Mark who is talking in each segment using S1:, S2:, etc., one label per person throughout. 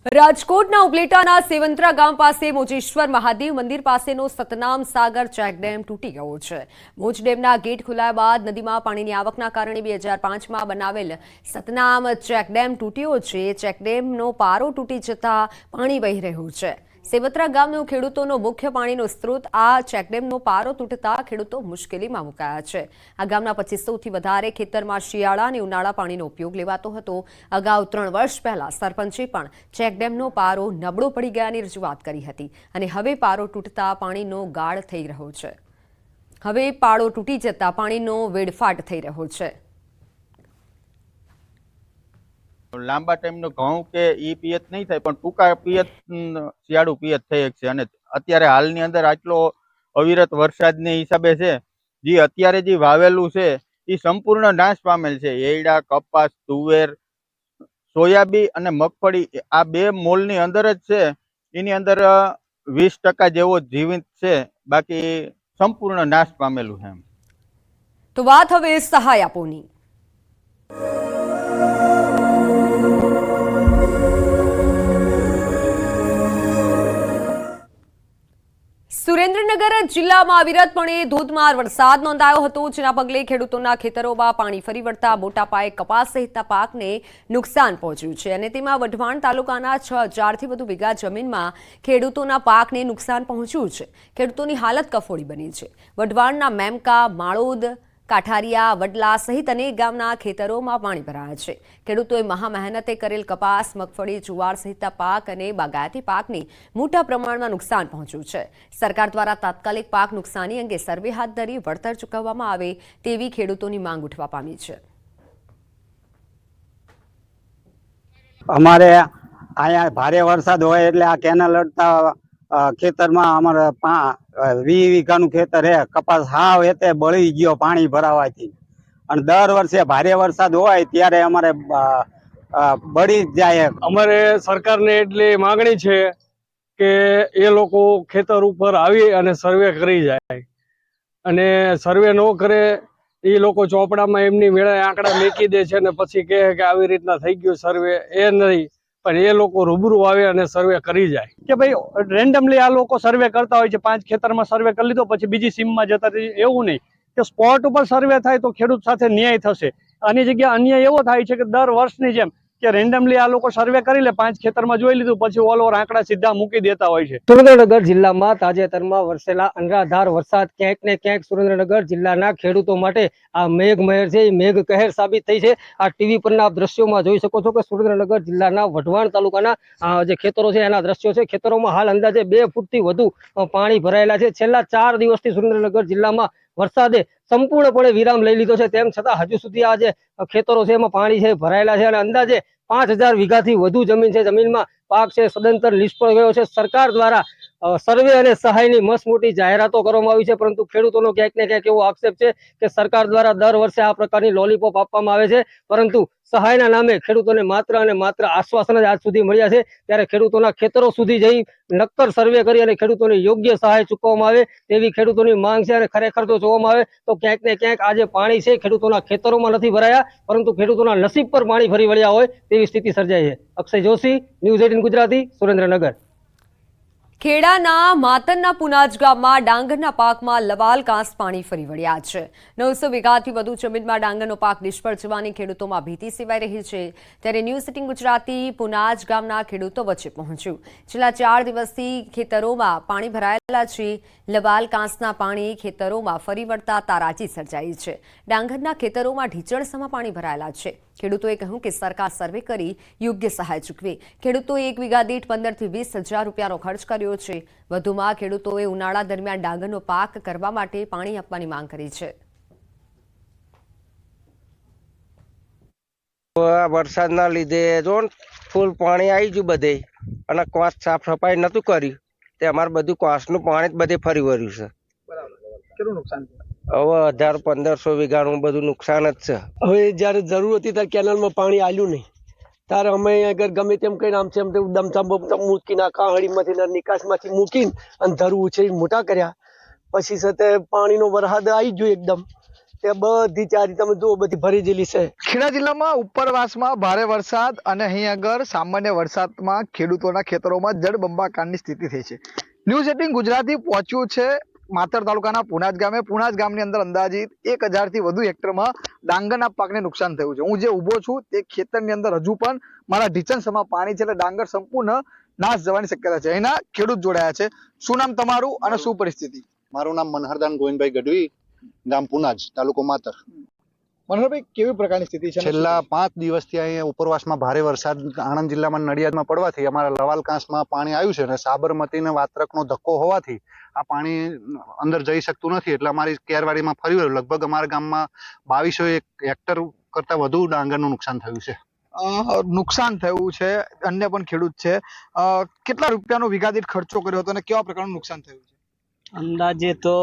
S1: રાજકોટના ઉપલેટાના સેવંત્રા ગામ પાસે મોજેશ્વર મહાદેવ મંદિર પાસેનો સતનામ સાગર ચેકડેમ તૂટી ગયો છે। મોજ ડેમના ગેટ ખોલાયા બાદ નદીમાં પાણીની આવકના કારણે 2005માં બનાવેલ સતનામ ચેકડેમ તૂટ્યો છે। ચેકડેમનો પારો તૂટી જતા પાણી વહી રહ્યું છે। સેવંત્રા ગામનો ખેડૂતોનો મુખ્ય પાણીનો સ્ત્રોત આ ચેકડેમનો પારો તૂટતા ખેડૂતો મુશ્કેલીમાં મુકાયા છે। આ ગામના 2500થી વધારે ખેતરમાં શિયાળા અને ઉનાળા પાણીનો ઉપયોગ લેવાતો હતો। અગાઉ 3 વર્ષ પહેલા સરપંચે પણ ચેકડેમનો પારો નબળો પડી ગયાની રજૂઆત કરી હતી અને હવે પારો તૂટતા પાણીનો ગાળ થઈ રહ્યો છે। હવે પાળો તૂટી જતા પાણીનો વેડફાટ થઈ રહ્યો છે।
S2: લાંબા ટાઈમનો ઘઉં કે ઈ પિયત નહીં થાય, પણ ટૂંકા પિયત શિયાળુ પિયત થઈ શકશે। અને અત્યારે હાલની અંદર આટલો અવિરત વરસાદને હિસાબે છે, જે અત્યારે જે વાવેલું છે એ સંપૂર્ણ નાશ પામેલ છે। એરડા, કપાસ, તુવેર, સોયાબી અને મગફળી આ બે મોલની અંદર જ છે। એની અંદર 20% જેવો જીવિત છે, બાકી સંપૂર્ણ નાશ પામેલું છે।
S1: તો વાત હવે સહાય આપોની। સુરેન્દ્રનગર જિલ્લામાં અવિરતપણે ધોધમાર વરસાદ નોંધાયો હતો, જેના પગલે ખેડૂતોના ખેતરોમાં પાણી ફરી વળતા મોટા પાયે કપાસ સહિતના પાકને નુકસાન પહોંચ્યું છે અને તેમાં વઢવાણ તાલુકાના 6000થી વધુ વીઘા જમીનમાં ખેડૂતોના પાકને નુકસાન પહોંચ્યું છે। ખેડૂતોની હાલત કફોડી બની છે। વઢવાણના મેમકા, માળોદ, કાઠારિયા, વડલા સહિત અનેક ગામના ખેતરોમાં પાણી ભરાયા છે। ખેડૂતોએ મહામહેનતે કરેલ કપાસ, મગફળી, જુવાર સહિતના પાક અને બાગાયતી પાકને મોટા પ્રમાણમાં નુકસાન પહોંચ્યું છે। સરકાર દ્વારા તાત્કાલિક પાક નુકસાની અંગે સર્વે હાથ ધરી વળતર ચૂકવવામાં આવે તેવી ખેડૂતોની માંગ ઉઠવા પામી છે।
S3: અમારે અહીંયા ભારે વરસાદ હોય એટલે આ કેનાલ અડતા ખેતરમાં અમારે 20 વીઘાનું ખેતર હે, કપાસ હાવ એતે બળી ગયો પાણી ભરાવાથી। અને દર વર્ષે ભારે વરસાદ હોય ત્યારે અમારે બળી જ જાય।
S4: અમારે સરકારને એટલી માંગણી છે કે એ લોકો ખેતર ઉપર આવી અને સર્વે કરી જાય, અને સર્વે ન કરે એ લોકો ચોપડામાં એમની મેળે આંકડા મેકી દે છે અને પછી કહે કે આવી રીતના થઈ ગયું સર્વે। એ નહીં, પણ એ લોકો રૂબરૂ આવે અને સર્વે કરી જાય કે ભાઈ રેન્ડમલી આ લોકો સર્વે કરતા હોય છે। 5 ખેતરમાં સર્વે કરી લીધો પછી બીજી સીમમાં જતા રહે, એવું નહીં કે સ્પોટ ઉપર સર્વે થાય તો ખેડૂત સાથે ન્યાય થશે। આની જગ્યા અન્યાય એવો થાય છે કે દર વર્ષની જેમ કે રેન્ડમલી આ લોકો સર્વે કરી લે, 5 ખેતરમાં જોઈ લીધું પછી ઓલ ઓવર આંકડા સીધા મૂકી દેતા હોય છે।
S5: સુરેન્દ્રનગર જિલ્લામાં તાજેતરમાં વરસેલા અનરાધાર વરસાદ ક્યાંક ને ક્યાંક સુરેન્દ્રનગર જિલ્લાના ખેડૂતો માટે આ મેઘમહેર છે, એ મેઘ કહેર સાબિત થઈ છે। આ ટીવી પરના દ્રશ્યોમાં જોઈ શકો છો કે સુરેન્દ્રનગર જિલ્લાના વઢવાણ તાલુકાના જે ખેતરો છે એના દ્રશ્યો છે। ખેતરોમાં હાલ અંદાજે 2 ફૂટથી વધુ પાણી ભરાયેલા છે। છેલ્લા 4 દિવસથી સુરેન્દ્રનગર જિલ્લામાં વરસાદે સંપૂર્ણપણે વિરામ લઈ લીધો છે, તેમ છતાં હજુ સુધી આ જે ખેતરો છે એમાં પાણી છે ભરાયેલા છે અને અંદાજે 5000 વીઘાથી વધુ જમીન છે, જમીનમાં પાક છે સદંતર નિષ્ફળ ગયો છે। સરકાર દ્વારા સર્વે અને સહાયની મસ્ત મોટી જાહેરાતો કરવામાં આવી છે, પરંતુ ખેડૂતોનો ક્યાંક ને ક્યાંક એવો આક્ષેપ છે કે સરકાર દ્વારા દર વર્ષે આ પ્રકારની લોલીપોપ આપવામાં આવે છે, પરંતુ સહાયના નામે ખેડૂતોને માત્ર અને માત્ર આશ્વાસન જ આજ સુધી મળ્યા છે। ત્યારે ખેડૂતોના ખેતરો સુધી જઈ નક્કર સર્વે કરી અને ખેડૂતોને યોગ્ય સહાય ચૂકવવામાં આવે તેવી ખેડૂતોની માંગ છે। અને ખરેખર તો જોવામાં આવે તો ક્યાંક ને ક્યાંક આ જે પાણી છે ખેડૂતોના ખેતરોમાં નથી ભરાયા, પરંતુ ખેડૂતોના નસીબ પર પાણી ફરી વળ્યા હોય તેવી સ્થિતિ સર્જાઈ છે। અક્ષય જોશી, ન્યૂઝ 18 ગુજરાતી, સુરેન્દ્રનગર।
S1: ખેડાના માતરના પુનાજ ગામમાં ડાંગરના પાકમાં લવાલ કાંસ પાણી ફરી વળ્યા છે। 900 વીઘાથી વધુ જમીનમાં ડાંગરનો પાક નિષ્ફળ જવાની ખેડૂતોમાં ભીતિ સેવાઈ રહી છે। ત્યારે ન્યૂઝ 18 ગુજરાતી પુનાજ ગામના ખેડૂતો વચ્ચે પહોંચ્યું। છેલ્લા 4 દિવસથી ખેતરોમાં પાણી ભરાયેલા છે। લવાલ કાંસના પાણી ખેતરોમાં ફરી વળતા તારાજી સર્જાઈ છે। ડાંગરના ખેતરોમાં ઢીચણસમાં પાણી ભરાયેલા છે। ખેડૂતોએ કહ્યું કે સરકાર સર્વે કરી યોગ્ય સહાય ચૂકવે। ખેડૂતોએ 1 વીઘા દીઠ 15 થી 20 હજાર રૂપિયાનો ખર્ચ કર્યો છે। વધુમાં ખેડૂતોએ ઉનાળા દરમિયાન ડાંગરનો પાક કરવા માટે પાણી આપવાની માંગ કરી છે।
S6: વરસાદના લીધે જો ફૂલ પાણી આવી ગયું બધે, અને કાંસ સાફ સફાઈ નતું કર્યું તે અમારે બધું કાંસનું પાણી જ બધે ફરી વળ્યું છે।
S7: કેટલું નુકસાન થયું?
S6: હવે 1000-1500 વીઘાનું બધું નુકસાન જ છે।
S7: હવે જયારે જરૂર હતી ત્યારે કેનાલમાં પાણી આવ્યું નહીં, ત્યારે અમે આગળ ગમે તેમ કહીને આમ તેમ દમચમ મૂકીને કાહળીમાંથી નિકાસમાંથી મૂકીને અને ધરું ઉછેરી મોટા કર્યા। પછી સાથે પાણીનો વરસાદ આવી ગયો એકદમ, તે બધી ચારી તમે જુઓ બધી ભરી ગયેલી છે.
S8: ખેડા જિલ્લામાં ઉપરવાસમાં ભારે વરસાદ અને અહીં આગળ સામાન્ય વરસાદમાં ખેડૂતોના ખેતરોમાં જળબંબાકારની સ્થિતિ થઈ છે. ન્યૂઝ 18 ગુજરાતી પહોંચ્યું છે માતર તાલુકાના પુનાજ ગામે. પુનાજ ગામની અંદર અંદાજિત 1000 થી વધુ હેક્ટરમાં ડાંગરના પાકને નુકસાન થયું છે. હું જે ઊભો છું તે ખેતરની અંદર હજુ પણ મારા ઢીચણસમાં પાણી છે, એટલે ડાંગર સંપૂર્ણ નાશ જવાની શક્યતા છે. અહીંના ખેડૂત જોડાયા છે. શું નામ તમારું અને શું પરિસ્થિતિ?
S9: મારું નામ મનહરદાન ગોવિંદભાઈ ગઢવી, ગામ પુનાજ, તાલુકો માતર.
S8: મનોહરભાઈ, કેવી પ્રકારની સ્થિતિ છે?
S9: છેલ્લા 5 દિવસથી અહીંયા ઉપરવાસમાં ભારે વરસાદ આણંદ જિલ્લામાં નડિયાદમાં પડવાથી અમારા લવાલ કાંસમાં પાણી આવ્યું છે અને સાબરમતી અને વાત્રકનો ધક્કો હોવાથી આ પાણી અંદર જઈ શકતું નથી. એટલે અમારી કેરવાડીમાં ફરી વળ્યું. લગભગ અમારા ગામમાં 2200 હેક્ટર કરતા વધુ ડાંગરનું નુકસાન થયું છે.
S8: નુકસાન થયું છે. અન્ય પણ ખેડૂત છે. કેટલા રૂપિયાનો વીઘા દીઠ ખર્ચો કર્યો હતો અને કેવા પ્રકારનું નુકસાન થયું છે?
S10: અંદાજે તો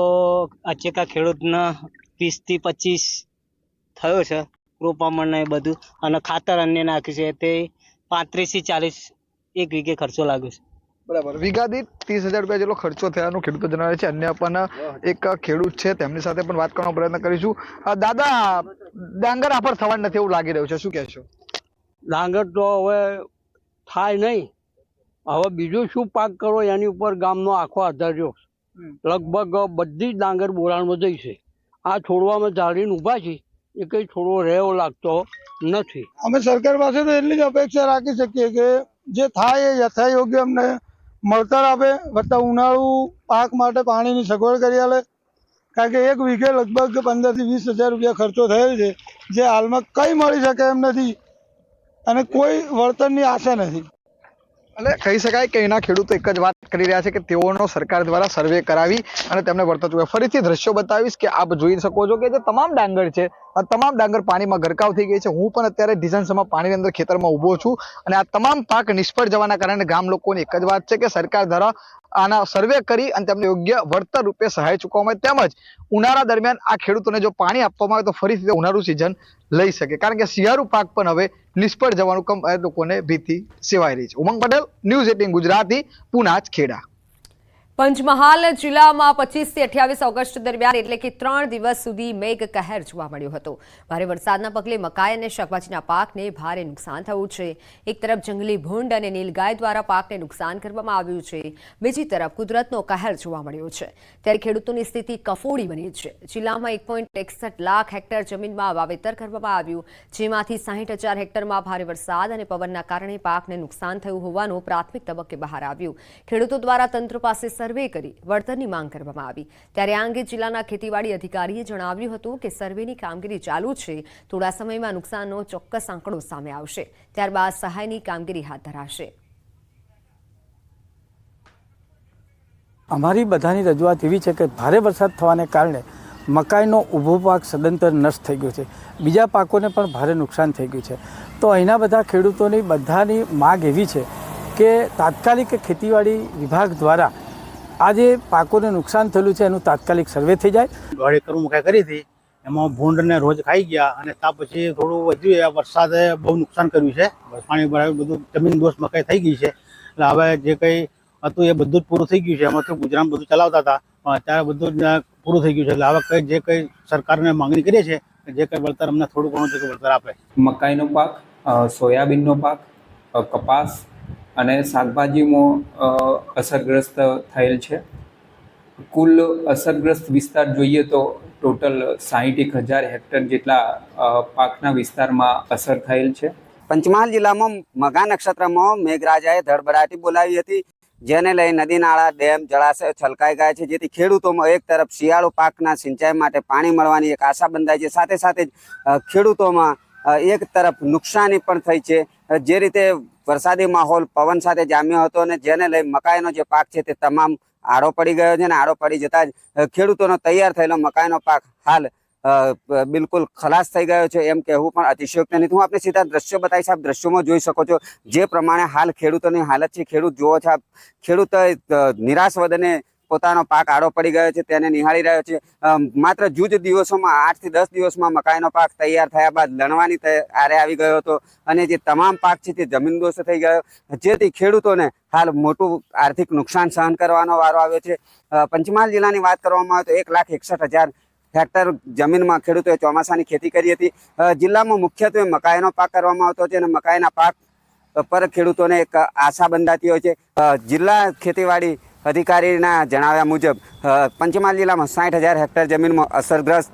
S10: આચેકા ખેડૂતના 20 થી 25 થયો છે. રોપામણ ને બધું અને ખાતર અન્ય નાખ્યું છે તે 35 થી 40 એક વીઘે ખર્ચો લાગ્યો છે.
S8: બરાબર. વીઘા દીઠ 30,000 રૂપિયા જેટલો ખર્ચો થયાનું ખેડૂતો જણાવે છે. અન્ય પણ એક ખેડૂત છે, તેમની સાથે પણ વાત કરવાનો પ્રયત્ન કરીશું. દાદા, ડાંગર આફર થવાનું નથી એવું લાગી રહ્યું છે, શું કહેશો?
S11: ડાંગર તો હવે થાય નહીં. હવે બીજું શું પાક કરો એની ઉપર ગામનો આખો આધાર રહ્યો. લગભગ બધી જ ડાંગર બોરાણમાં જઈ છે. આ છોડવામાં ઝાડીને ઊભા છે એ કઈ છોડવો રહેવો લાગતો નથી.
S12: અમે સરકાર પાસે તો એટલી જ અપેક્ષા રાખી શકીએ કે જે થાય એ યથાયોગ્ય અમને મળતર આપે, વત્તા ઉનાળુ પાક માટે પાણીની સગવડ કરી આલે. કારણ કે એક વીઘે લગભગ 15,000 થી 20,000 રૂપિયા ખર્ચો થયેલ છે, જે હાલમાં કઈ મળી શકે એમ નથી અને કોઈ વળતરની આશા નથી.
S8: એટલે કહી શકાય કે એના ખેડૂતો એક જ વાત કરી રહ્યા છે કે તેઓનો સરકાર દ્વારા સર્વે કરાવી અને તેમને વળતર ચૂકવે. ફરીથી દ્રશ્યો બતાવીશ કે આપ જોઈ શકો છો કે જે તમામ ડાંગર છે, આ તમામ ડાંગર પાણીમાં ગરકાવ થઈ ગઈ છે. હું પણ અત્યારે ઢીસણસમાં પાણીની અંદર ખેતરમાં ઊભો છું અને આ તમામ પાક નિષ્ફળ જવાના કારણે ગામ લોકોની એક જ વાત છે કે સરકાર દ્વારા આના સર્વે કરી અને તેમને યોગ્ય વળતર રૂપે સહાય ચૂકવવામાં આવે, તેમજ ઉનાળા દરમિયાન આ ખેડૂતોને જો પાણી આપવામાં આવે તો ફરીથી ઉનાળુ સિઝન લઈ શકે. કારણ કે શિયાળુ પાક પણ હવે નિષ્ફળ જવાનું લોકોને ભીતિ સેવાઈ રહી છે. ઉમંગ પટેલ, ન્યૂઝ 18 ગુજરાતી, પુનાજ, ખેડા.
S1: પંચમહાલ જિલ્લામાં 25 થી 28 ઓગસ્ટ દરમિયાન એટલે કે 3 દિવસ સુધી મેઘ કહેર જોવા મળ્યો હતો. ભારે વરસાદના પગલે મકાઈ અને શાકભાજીના પાકને ભારે નુકસાન થયું છે. એક તરફ જંગલી ભૂંડ અને નીલગાય દ્વારા પાકને નુકસાન કરવામાં આવ્યું છે, બીજી તરફ કુદરતનો કહેર જોવા મળ્યો છે. ત્યારે ખેડૂતોની સ્થિતિ કફોડી બની છે. જિલ્લામાં 1.61 લાખ હેક્ટર જમીનમાં વાવેતર કરવામાં આવ્યું, જેમાંથી 60,000 હેક્ટરમાં ભારે વરસાદ અને પવનના કારણે પાકને નુકસાન થયું હોવાનું પ્રાથમિક તબક્કે બહાર આવ્યું. ખેડૂતો દ્વારા તંત્ર પાસે સર્વે કરી વળતરની માંગ કરવામાં આવી. ત્યારે આ અંગે જિલ્લાના ખેતીવાડી અધિકારીએ જણાવ્યું હતું કે સર્વેની કામગીરી ચાલુ છે. થોડા સમયમાં નુકસાનનો ચોક્કસ આંકડો સામે આવશે, ત્યારબાદ સહાયની કામગીરી હાથ ધરાશે.
S13: અમારી બધાની રજૂઆત એવી છે કે ભારે વરસાદ થવાને કારણે મકાઈનો ઊભો પાક સદંતર નષ્ટ થઈ ગયો છે, બીજા પાકોને પણ ભારે નુકસાન થઈ ગયું છે. તો અહીંના બધા ખેડૂતોની બધાની માગ એવી છે કે તાત્કાલિક ખેતીવાડી વિભાગ દ્વારા આ જે પાકોને નુકસાન થયેલું છે એનું તાત્કાલિક સર્વે થઈ જાય.
S14: 1.5 એકર મકાઈ કરી હતી, એમાં ભૂંડને રોજ ખાઈ ગયા અને ત્યાર પછી થોડું વધ્યું. વરસાદે બહુ નુકસાન કર્યું છે. પાણી ભરાયું, બધું જમીન દોષ મકાઈ થઈ ગઈ છે. એટલે હવે જે કંઈ હતું એ બધું જ પૂરું થઈ ગયું છે. એમાં તો ગુજરાત બધું ચલાવતા હતા, પણ અત્યારે બધું જ પૂરું થઈ ગયું છે. એટલે હવે જે કંઈ સરકારને માંગણી કરીએ છીએ જે કંઈ વળતર અમને થોડું ઘણું છે વળતર આપે.
S15: મકાઈનો પાક, સોયાબીનનો પાક, કપાસ અને શાકભાજીમાં અસરગ્રસ્ત થયેલ છે. કુલ અસરગ્રસ્ત વિસ્તાર જોઈએ તો ટોટલ 61,000 હેક્ટર જેટલા પાકના વિસ્તારમાં અસર થયેલ છે.
S3: પંચમહાલ જિલ્લામાં મઘા નક્ષત્રમાં મેઘરાજાએ ધડબડાટી બોલાવી હતી, જેને લઈ નદી નાળા, ડેમ, જળાશય છલકાઈ ગયા છે, જેથી ખેડૂતોમાં એક તરફ શિયાળુ પાકના સિંચાઈ માટે પાણી મળવાની એક આશા બંધાઈ છે, સાથે સાથે જ ખેડૂતોમાં એક તરફ નુકસાની પણ થઈ છે. જે રીતે વરસાદી માહોલ પવન સાથે જામ્યો હતો અને જેને લઈ મકાઈનો જે પાક છે તે તમામ આડો પડી ગયો છે અને આડો પડી જતા જ ખેડૂતોનો તૈયાર થયેલો મકાઈનો પાક હાલ બિલકુલ ખલાસ થઈ ગયો છે એમ કહેવું પણ અતિશયોક્તિ નથી. હું આપને સીધા દ્રશ્યો બતાવીશ, આપ દ્રશ્યોમાં જોઈ શકો છો જે પ્રમાણે હાલ ખેડૂતોની હાલત છે. ખેડૂત જુઓ છો, ખેડૂત નિરાશ વદને પોતાનો પાક આડો પડી ગયો છે તેને નિહાળી રહ્યો છે. માત્ર જૂજ દિવસોમાં 8 થી 10 દિવસમાં મકાઈનો પાક તૈયાર થયા બાદ લણવાની આરે આવી ગયો હતો અને જે તમામ પાક છે તે જમીનદોસ્ત થઈ ગયો, જેથી ખેડૂતોને હાલ મોટું આર્થિક નુકસાન સહન કરવાનો વારો આવ્યો છે. પંચમહાલ જિલ્લાની વાત કરવામાં આવે તો 1,61,000 હેક્ટર જમીનમાં ખેડૂતોએ ચોમાસાની ખેતી કરી હતી. જિલ્લામાં મુખ્યત્વે મકાઈનો પાક કરવામાં આવતો છે અને મકાઈના પાક પર ખેડૂતોને એક આશા બંધાતી હોય છે. જિલ્લા ખેતીવાડી અધિકારીના જણાવ્યા મુજબ પંચમહાલ જિલ્લામાં 60,000 હેક્ટર જમીનમાં અસરગ્રસ્ત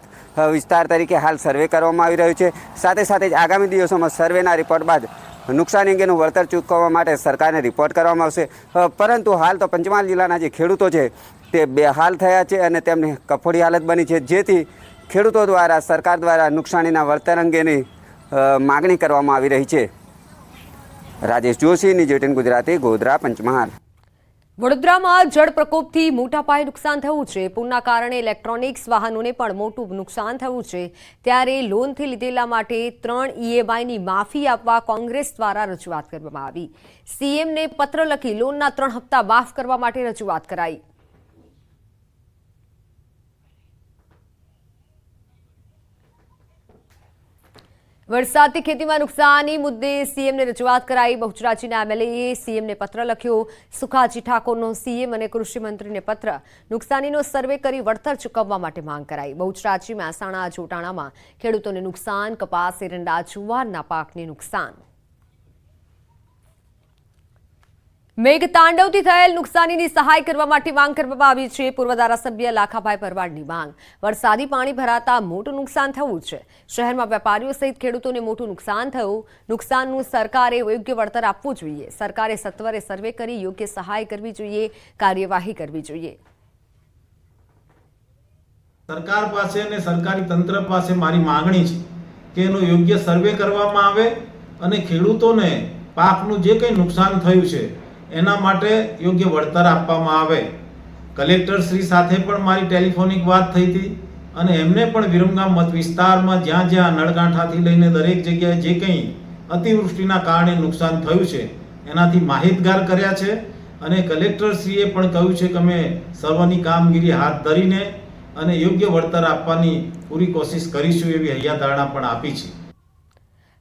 S3: વિસ્તાર તરીકે હાલ સર્વે કરવામાં આવી રહ્યું છે. સાથે સાથે જ આગામી દિવસોમાં સર્વેના રિપોર્ટ બાદ નુકસાન અંગેનું વળતર ચૂકવવા માટે સરકારને રિપોર્ટ કરવામાં આવશે. પરંતુ હાલ તો પંચમહાલ જિલ્લાના જે ખેડૂતો છે તે બેહાલ થયા છે અને તેમની કફોડી હાલત બની છે, જેથી ખેડૂતો દ્વારા સરકાર દ્વારા નુકસાનીના વળતર અંગેની માગણી કરવામાં આવી રહી છે. રાજેશ જોશી, ન્યૂઝ 18 ગુજરાતી, ગોધરા, પંચમહાલ.
S1: વડોદરામાં જળ પ્રકોપથી મોટા પાયે નુકસાન થયું છે. પૂરના કારણે ઇલેક્ટ્રોનિક્સ વાહનોને પણ મોટું નુકસાન થયું છે. ત્યારે લોનથી લીધેલા માટે 3 EMIની માફી આપવા કોંગ્રેસ દ્વારા રજૂઆત કરવામાં આવી. સીએમને પત્ર લખી લોનના 3 હપ્તા માફ કરવા માટે રજૂઆત કરાઈ. વરસાદથી ખેતીમાં નુકસાની મુદ્દે સીએમને રજૂઆત કરાઈ. બહુચરાજીના એમએલએએ સીએમને પત્ર લખ્યો. સુખાજી ઠાકોરનો સીએમ અને કૃષિ મંત્રીને પત્ર. નુકસાનીનો સર્વે કરી વળતર ચૂકવવા માટે માંગ કરાઈ. બહુચરાજી, મહેસાણા, જોટાણામાં ખેડૂતોને નુકસાન. કપાસ, એરંડા, જુવારના પાકને નુકસાન. મેઘતાંડવથી થયેલ નુકસાનીની સહાય કરવા માટે માંગ કરવામાં આવી છે. પૂર્વ ધારાસભ્ય લાખાભાઈ ભરવાડની માંગ. વરસાદી પાણી ભરાતા મોટું નુકસાન થયું છે. શહેરમાં વેપારીઓ સહિત ખેડૂતોને મોટું નુકસાન થયું. નુકસાનનું સરકારે યોગ્ય વળતર આપવું જોઈએ. સરકારે સત્વરે સર્વે કરી યોગ્ય સહાય કરવી જોઈએ, કાર્યવાહી કરવી જોઈએ.
S16: સરકાર પાસે અને સરકારી તંત્ર પાસે મારી માંગણી છે કે એનો યોગ્ય સર્વે કરવામાં આવે અને ખેડૂતોને પાકનું જે કંઈ નુકસાન થયું છે એના માટે યોગ્ય વળતર આપવામાં આવે. કલેક્ટર શ્રી સાથે પણ મારી ટેલિફોનિક વાત થઈ હતી અને એમને પણ વિરમગામ મત વિસ્તારમાં જ્યાં જ્યાં નળકાંઠાથી લઈને દરેક જગ્યાએ જે કંઈ અતિવૃષ્ટિના કારણે નુકસાન થયું છે એનાથી માહિતગાર કર્યા છે અને કલેક્ટરશ્રીએ પણ કહ્યું છે કે અમે સર્વની કામગીરી હાથ ધરીને અને યોગ્ય વળતર આપવાની પૂરી કોશિશ કરીશું એવી હૈયાધારણા પણ આપી છે.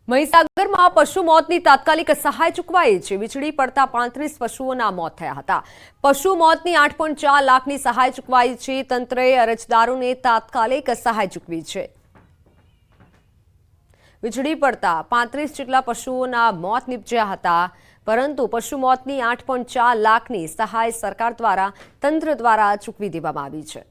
S1: મહીસાગરમાં પશુ મોતની તાત્કાલિક સહાય ચૂકવાઈ છે. વીજળી પડતા 35 પશુઓના મોત થયા હતા. પશુ મોતની 8.4 લાખની સહાય ચૂકવાઈ છે. તંત્રએ અરજદારોને તાત્કાલિક સહાય ચૂકવી છે. વીજળી પડતા 35 જેટલા પશુઓના મોત નિપજ્યા હતા, પરંતુ પશુ મોતની 8.4 લાખની સહાય સરકાર દ્વારા તંત્ર દ્વારા ચૂકવી દેવામાં આવી છે.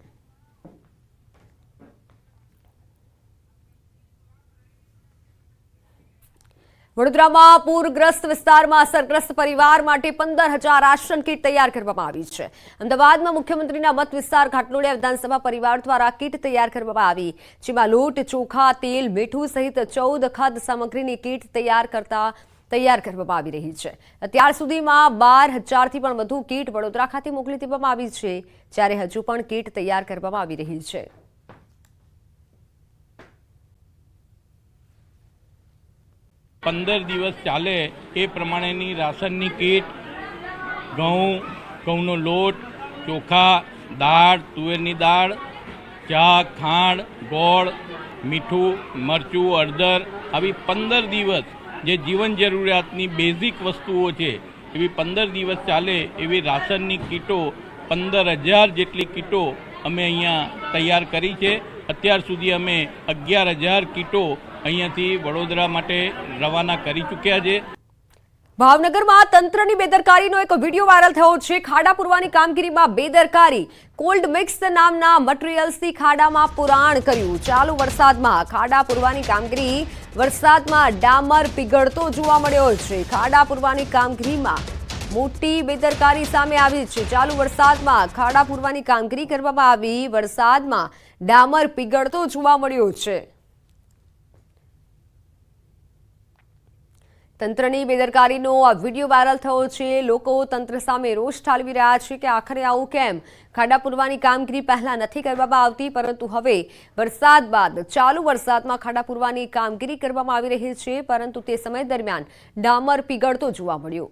S1: વડોદરામાં પૂરગ્રસ્ત વિસ્તારમાં અસરગ્રસ્ત પરિવાર માટે 15,000 રાશન કીટ તૈયાર કરવામાં આવી છે. અમદાવાદમાં મુખ્યમંત્રીના મત વિસ્તાર ઘાટલોડિયા વિધાનસભા પરિવાર દ્વારા કીટ તૈયાર કરવામાં આવી, જેમાં લોટ, ચોખા, તેલ, મીઠું સહિત 14 ખાદ્ય સામગ્રીની કીટ તૈયાર કરવામાં આવી રહી છે. અત્યાર સુધીમાં 12,000થી પણ વધુ કીટ વડોદરા ખાતે મોકલી દેવામાં આવી છે, જ્યારે હજુ પણ કીટ તૈયાર કરવામાં આવી રહી છે.
S17: પંદર દિવસ ચાલે એ પ્રમાણેની રાશનની કીટ, ઘઉંનો લોટ, ચોખા, દાળ, તુવેરની દાળ, ચા, ખાંડ, ગોળ, મીઠું, મરચું, હળદર આવી 15 દિવસ જે જીવન જરૂરિયાતની બેઝિક વસ્તુઓ છે એવી 15 દિવસ ચાલે એવી રાશનની કીટો 15,000 જેટલી કીટો અમે અહીંયા તૈયાર કરી છે. અત્યાર સુધી અમે 11,000 કીટો અહીંયાથી વડોદરા માટે રવાના કરી ચૂક્યા છે.
S1: ભાવનગરમાં તંત્રની બેદરકારીનો એક વિડીયો વાયરલ થયો છે. ખાડા પૂરવાની કામગીરીમાં બેદરકારી. કોલ્ડ મિક્સ નામના મટીરીયલ્સથી ખાડામાં પુરાણ કર્યું. ચાલુ વરસાદમાં ખાડા પૂરવાની કામગીરી. વરસાદમાં ડામર પીગળતો જોવા મળ્યો છે. ખાડા પૂરવાની કામગીરીમાં મોટી બેદરકારી સામે આવી છે. ચાલુ વરસાદમાં ખાડા પૂરવાની કામગીરી કરવામાં આવી. વરસાદમાં ડામર પીગળતો જોવા મળ્યો છે. તંત્રની બેદરકારીનો આ વિડીયો વાયરલ થયો છે. લોકો તંત્ર સામે રોષ ઠાલવી રહ્યા છે કે આખરે આવું કેમ? ખાડા પૂરવાની કામગીરી પહેલા નથી કરવામાં આવતી, પરંતુ હવે વરસાદ બાદ ચાલુ વરસાદમાં ખાડા પૂરવાની કામગીરી કરવામાં આવી રહી છે, પરંતુ તે સમય દરમિયાન ડામર પીગળતો જોવા મળ્યો.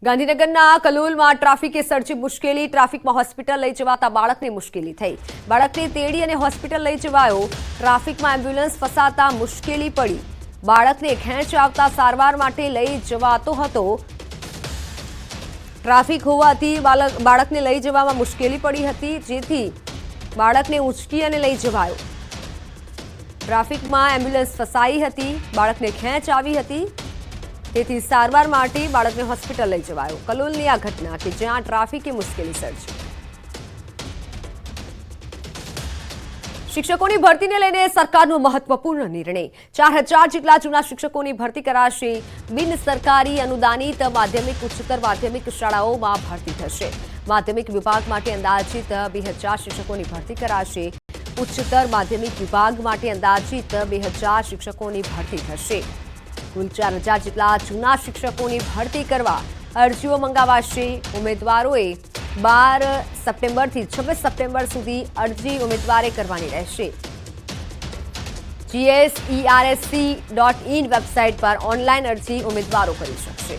S1: ગાંધીનગરના કલોલમાં ટ્રાફિકે સર્જી મુશ્કેલી. ટ્રાફિકમાં હોસ્પિટલ લઈ જવાતા બાળકને મુશ્કેલી થઈ. બાળકને તેડી અને હોસ્પિટલ લઈ જવાયો. ટ્રાફિકમાં એમ્બ્યુલન્સ ફસાતા મુશ્કેલી પડી. બાળકને ખેંચ આવતા સારવાર માટે લઈ જવાતો હતો. ટ્રાફિક હોવાથી બાળકને લઈ જવામાં મુશ્કેલી પડી હતી, જેથી બાળકને ઉંચકી અને લઈ જવાયો. ટ્રાફિકમાં એમ્બ્યુલન્સ ફસાઈ હતી. બાળકને ખેંચ આવી હતી, તેથી સારવાર માટે બાળકને હોસ્પિટલ લઈ જવાયો. કલોલની આ ઘટના કે જ્યાં ટ્રાફિકે મુશ્કેલી સર્જી. શિક્ષકોની ભરતીને લઈને સરકારનો મહત્વપૂર્ણ નિર્ણય. 4000 જેટલા જૂના શિક્ષકોની ભરતી કરાશે. બિન સરકારી અનુદાનિત માધ્યમિક ઉચ્ચતર માધ્યમિક શાળાઓમાં ભરતી થશે. માધ્યમિક વિભાગ માટે અંદાજિત 2000 શિક્ષકોની ભરતી કરાશે. ઉચ્ચતર માધ્યમિક વિભાગ માટે અંદાજિત 2000 શિક્ષકોની ભરતી થશે. કુલ 4000 જેટલા જૂના શિક્ષકોની ભરતી કરવા અરજીઓ મંગાવાશે. ઉમેદવારોએ 12 સપ્ટેમ્બરથી 26 સપ્ટેમ્બર સુધી અરજી ઉમેદવારે કરવાની રહેશે. GSERSC.in વેબસાઇટ પર ઓનલાઈન અરજી ઉમેદવારો કરી શકશે.